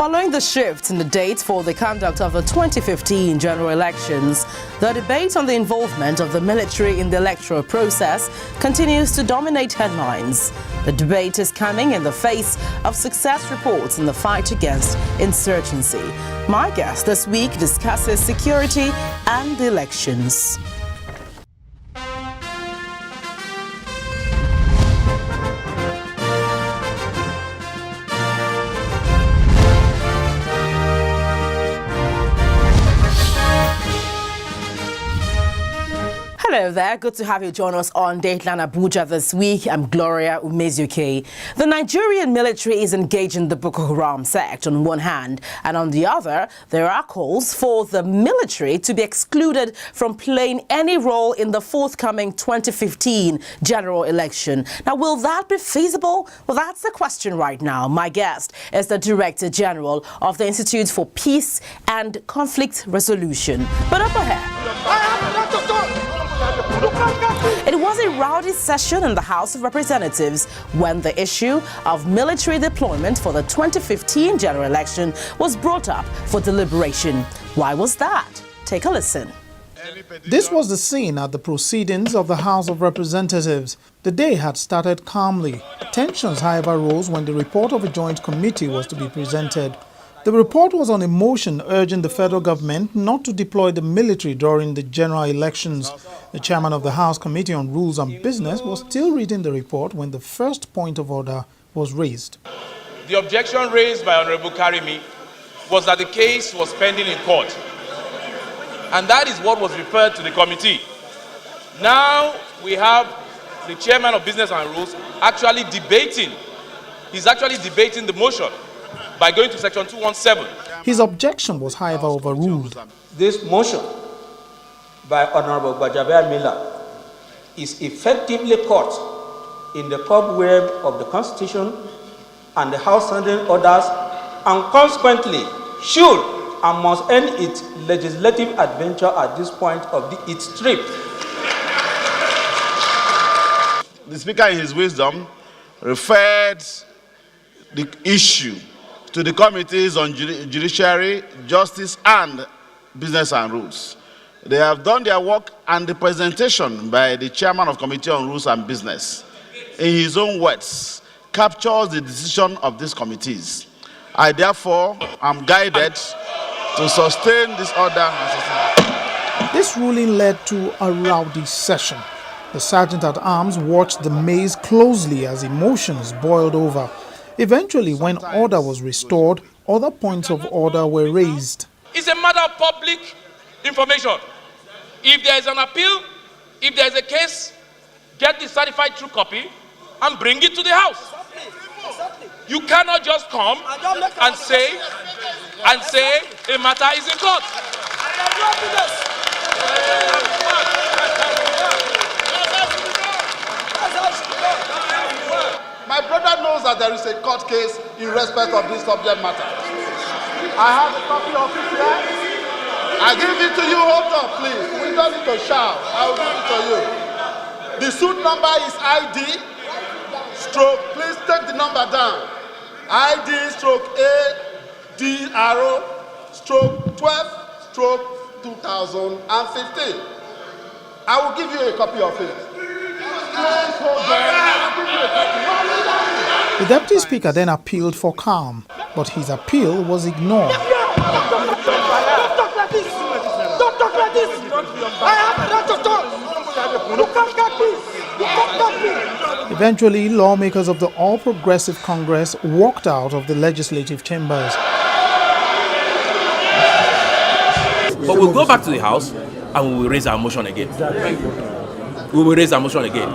Following the shift in the date for the conduct of the 2015 general elections, the debate on the involvement of the military in the electoral process continues to dominate headlines. The debate is coming in the face of success reports in the fight against insurgency. My guest this week discusses security and the elections. Hello there, good to have you join us on Dateline Abuja this week. I'm Gloria Umezuke. The Nigerian military is engaging the Boko Haram sect on one hand, and on the other, there are calls for the military to be excluded from playing any role in the forthcoming 2015 general election. Now, will that be feasible? Well, that's the question right now. My guest is the Director General of the Institute for Peace and Conflict Resolution. But up ahead. It was a rowdy session in the House of Representatives when the issue of military deployment for the 2015 general election was brought up for deliberation. Why was that? Take a listen. This was the scene at the proceedings of the House of Representatives. The day had started calmly. Tensions, however, rose when the report of a joint committee was to be presented. The report was on a motion urging the federal government not to deploy the military during the general elections. The chairman of the House Committee on Rules and Business was still reading the report when the first point of order was raised. The objection raised by Honorable Karimi was that the case was pending in court. And that is what was referred to the committee. Now we have the chairman of Business and Rules actually debating. He's actually debating the motion by going to section 217. His objection was, however, overruled. This motion by Honorable Bajaber Miller is effectively caught in the cobweb of the Constitution and the House Standing Orders, and consequently should and must end its legislative adventure at this point of its trip. The Speaker, in his wisdom, referred the issue to the committees on judiciary, justice, and business and rules. They have done their work, and the presentation by the chairman of Committee on Rules and Business, in his own words, captures the decision of these committees. I therefore am guided to sustain this order. This ruling led to a rowdy session. The sergeant-at-arms watched the maze closely as emotions boiled over. Eventually, when order was restored, other points of order were raised. It's a matter of public information. If there is an appeal, if there is a case, get the certified true copy and bring it to the House. You cannot just come and say a matter is in court. My brother knows that there is a court case in respect of this subject matter. I have a copy of it here. I give it to you. Hold on, please. We don't need to shout. I will give it to you. The suit number is ID stroke. Please take the number down. ID stroke ADRO stroke 12 stroke 2015. I will give you a copy of it. The Deputy Speaker then appealed for calm, but his appeal was ignored. Don't talk like this! Don't talk like this! I have a right to talk! You can't get this! You can't get me! Eventually, lawmakers of the All Progressive Congress walked out of the legislative chambers. But we'll go back to the House and we will raise our motion again. We will raise our motion again.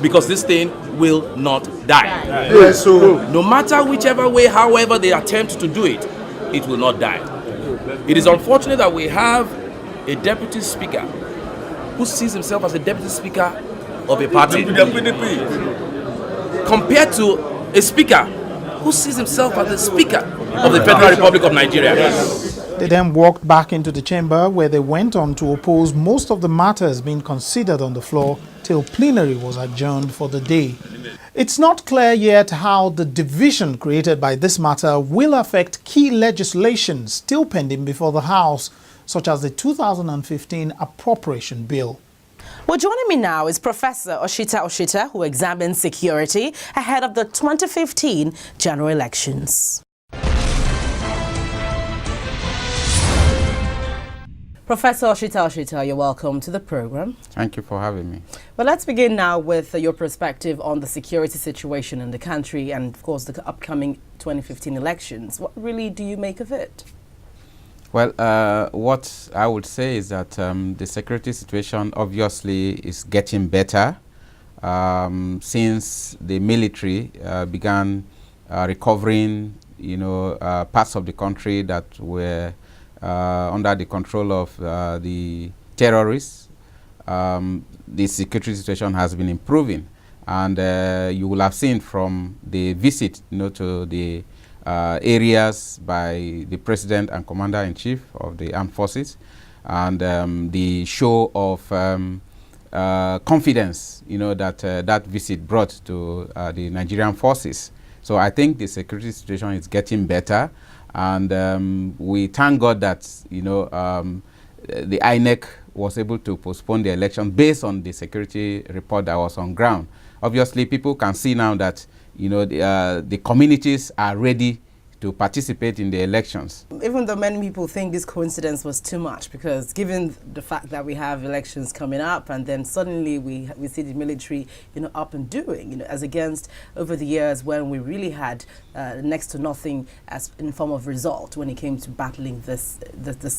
Because this thing will not die. Yes, so. No matter whichever way, however they attempt to do it, it will not die. It is unfortunate that we have a deputy speaker who sees himself as a deputy speaker of a party, compared to a speaker who sees himself as the speaker of the Federal Republic of Nigeria. They then walked back into the chamber where they went on to oppose most of the matters being considered on the floor till plenary was adjourned for the day. It's not clear yet how the division created by this matter will affect key legislation still pending before the House, such as the 2015 Appropriation Bill. Well, joining me now is Professor Oshita, who examines security ahead of the 2015 general elections. Professor Oshita, you're welcome to the program. Thank you for having me. Well, let's begin now with your perspective on the security situation in the country and, of course, the upcoming 2015 elections. What really do you make of it? Well, what I would say is that the security situation obviously is getting better since the military began recovering, parts of the country that were under the control of the terrorists. The security situation has been improving, and you will have seen from the visit, to the areas by the President and Commander-in-Chief of the Armed Forces, and the show of confidence, that that visit brought to the Nigerian forces. So I think the security situation is getting better, and we thank God that the INEC was able to postpone the election based on the security report that was on ground. Obviously, people can see now that the communities are ready to participate in the elections. Even though many people think this coincidence was too much, because given the fact that we have elections coming up and then suddenly we see the military up and doing, as against over the years when we really had next to nothing as in form of result when it came to battling this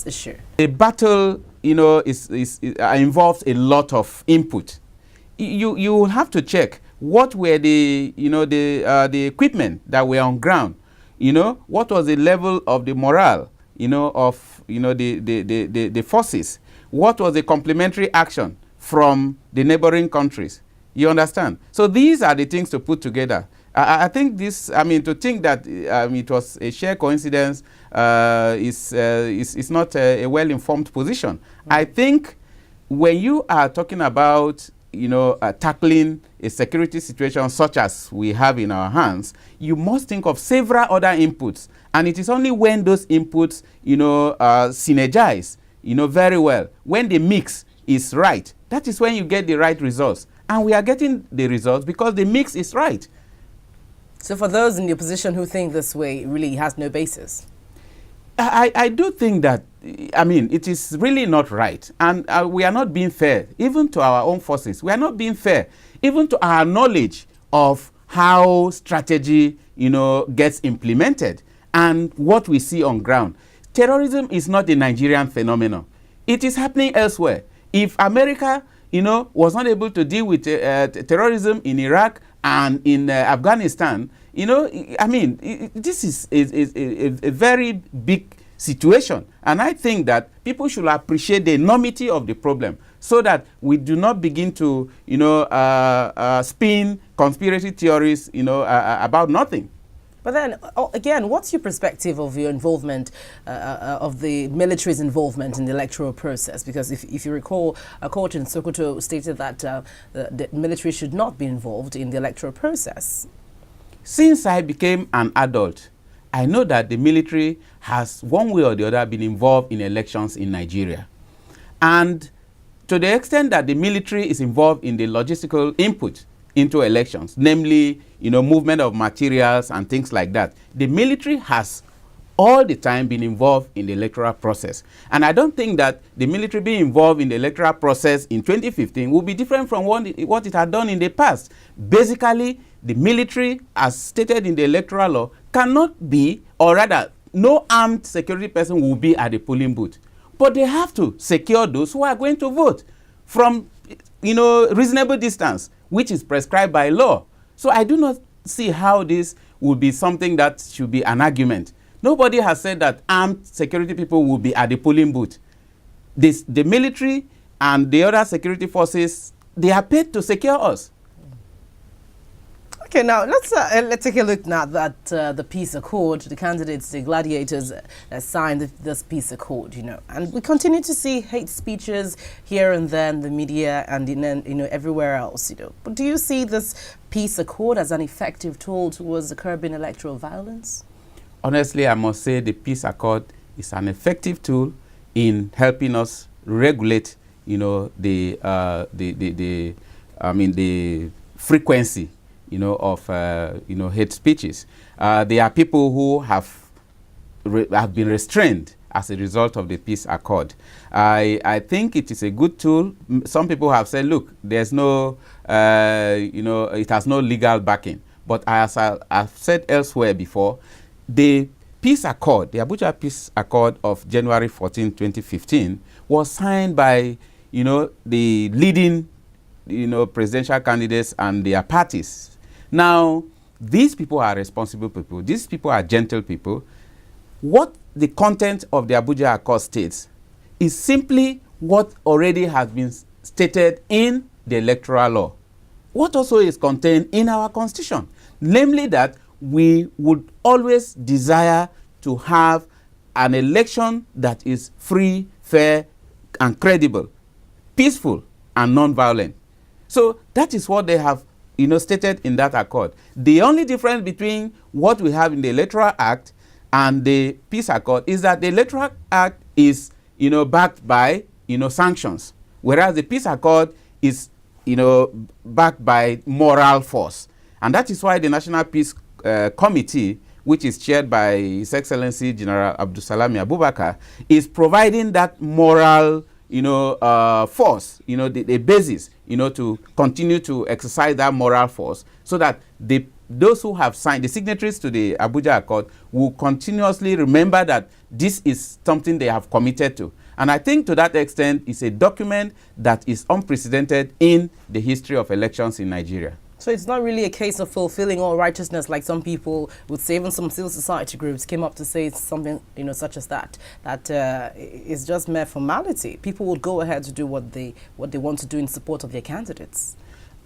issue. The battle involves a lot of input. You will have to check what were the equipment that were on ground. What was the level of the morale, of the forces? What was the complementary action from the neighboring countries? You understand? So these are the things to put together. I think this, to think that it was a sheer coincidence is not a well-informed position. I think when you are talking about tackling a security situation such as we have in our hands, you must think of several other inputs. And it is only when those inputs, synergize, very well, when the mix is right, that is when you get the right results. And we are getting the results because the mix is right. So for those in the opposition who think this way, it really has no basis. I do think that, it is really not right. And we are not being fair, even to our own forces. We are not being fair, even to our knowledge of how strategy, gets implemented and what we see on ground. Terrorism is not a Nigerian phenomenon. It is happening elsewhere. If America, was not able to deal with terrorism in Iraq and in Afghanistan, this is a very big situation. And I think that people should appreciate the enormity of the problem so that we do not begin to, spin conspiracy theories, about nothing. But then, again, what's your perspective of your involvement, of the military's involvement in the electoral process? Because if you recall, a court in Sokoto stated that the military should not be involved in the electoral process. Since I became an adult, I know that the military has, one way or the other, been involved in elections in Nigeria. And to the extent that the military is involved in the logistical input into elections, namely, movement of materials and things like that, the military has all the time been involved in the electoral process. And I don't think that the military being involved in the electoral process in 2015 will be different from what it had done in the past. Basically, the military, as stated in the electoral law, cannot be, or rather, no armed security person will be at the polling booth. But they have to secure those who are going to vote from, reasonable distance, which is prescribed by law. So I do not see how this will be something that should be an argument. Nobody has said that armed security people will be at the polling booth. The military and the other security forces, they are paid to secure us. Okay, now let's take a look now at the peace accord. The candidates, the gladiators, signed this peace accord, and we continue to see hate speeches here and there in the media and everywhere else, But do you see this peace accord as an effective tool towards curbing electoral violence? Honestly, I must say the peace accord is an effective tool in helping us regulate, the frequency, of hate speeches. There are people who have been restrained as a result of the peace accord. I think it is a good tool. Some people have said, look, there's no, it has no legal backing. But as I've said elsewhere before, the peace accord, the Abuja Peace Accord of January 14, 2015, was signed by, the leading, presidential candidates and their parties. Now, these people are responsible people. These people are gentle people. What the content of the Abuja Accord states is simply what already has been stated in the electoral law. What also is contained in our constitution, namely that we would always desire to have an election that is free, fair, and credible, peaceful, and non-violent. So that is what they have stated in that accord. The only difference between what we have in the Electoral Act and the Peace Accord is that the Electoral Act is, backed by, sanctions, whereas the Peace Accord is, backed by moral force. And that is why the National Peace Committee, which is chaired by His Excellency General Abdulsalami Abubakar, is providing that moral, force, the basis, to continue to exercise that moral force, so that those who have signed, the signatories to the Abuja Accord, will continuously remember that this is something they have committed to. And I think to that extent, it's a document that is unprecedented in the history of elections in Nigeria. So it's not really a case of fulfilling all righteousness, like some people would say. Even some civil society groups came up to say something, such as that is just mere formality. People would go ahead to do what they want to do in support of their candidates.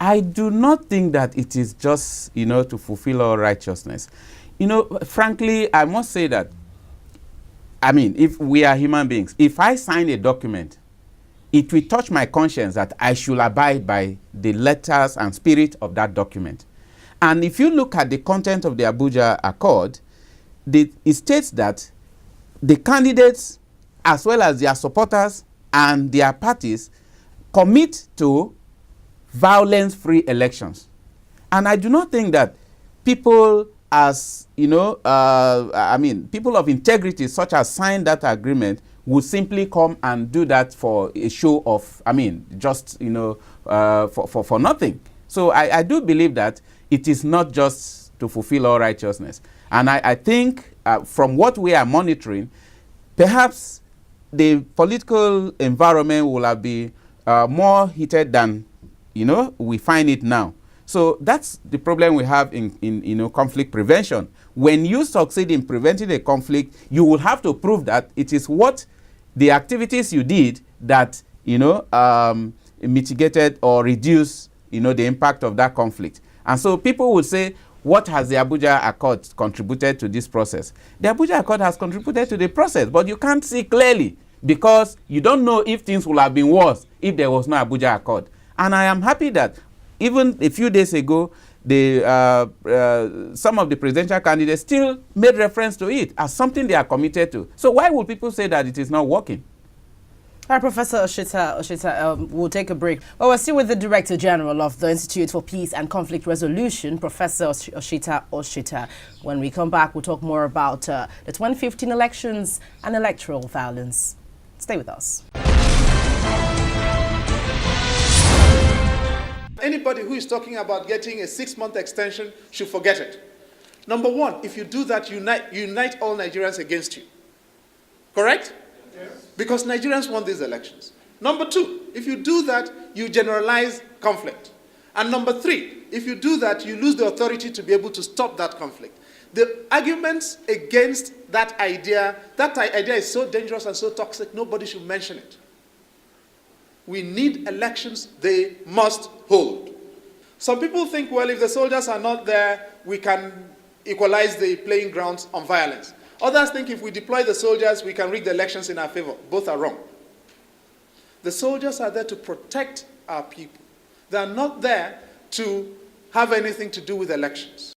I do not think that it is just, to fulfill all righteousness. Frankly, I must say that, if we are human beings, if I sign a document, it will touch my conscience that I should abide by the letters and spirit of that document. And if you look at the content of the Abuja Accord, it states that the candidates, as well as their supporters and their parties, commit to violence-free elections. And I do not think that people people of integrity such as sign that agreement would simply come and do that for a show of, for nothing. So I do believe that it is not just to fulfill all righteousness. And I think from what we are monitoring, perhaps the political environment will have been more heated than, we find it now. So that's the problem we have in conflict prevention. When you succeed in preventing a conflict, you will have to prove that it is the activities you did that, mitigated or reduced, the impact of that conflict. And so people will say, what has the Abuja Accord contributed to this process? The Abuja Accord has contributed to the process, but you can't see clearly because you don't know if things would have been worse if there was no Abuja Accord. And I am happy that even a few days ago, some of the presidential candidates still made reference to it as something they are committed to. So why would people say that it is not working? All right, Professor Oshita, we'll take a break. Well, we're still with the Director General of the Institute for Peace and Conflict Resolution, Professor Oshita. When we come back, we'll talk more about the 2015 elections and electoral violence. Stay with us. Anybody who is talking about getting a 6-month extension should forget it. Number one, if you do that, unite all Nigerians against you. Correct? Yes. Because Nigerians want these elections. Number two, if you do that, you generalize conflict. And number three, if you do that, you lose the authority to be able to stop that conflict. The arguments against that idea is so dangerous and so toxic, nobody should mention it. We need elections, they must hold. Some people think, well, if the soldiers are not there, we can equalize the playing grounds on violence. Others think if we deploy the soldiers, we can rig the elections in our favor. Both are wrong. The soldiers are there to protect our people. They are not there to have anything to do with elections.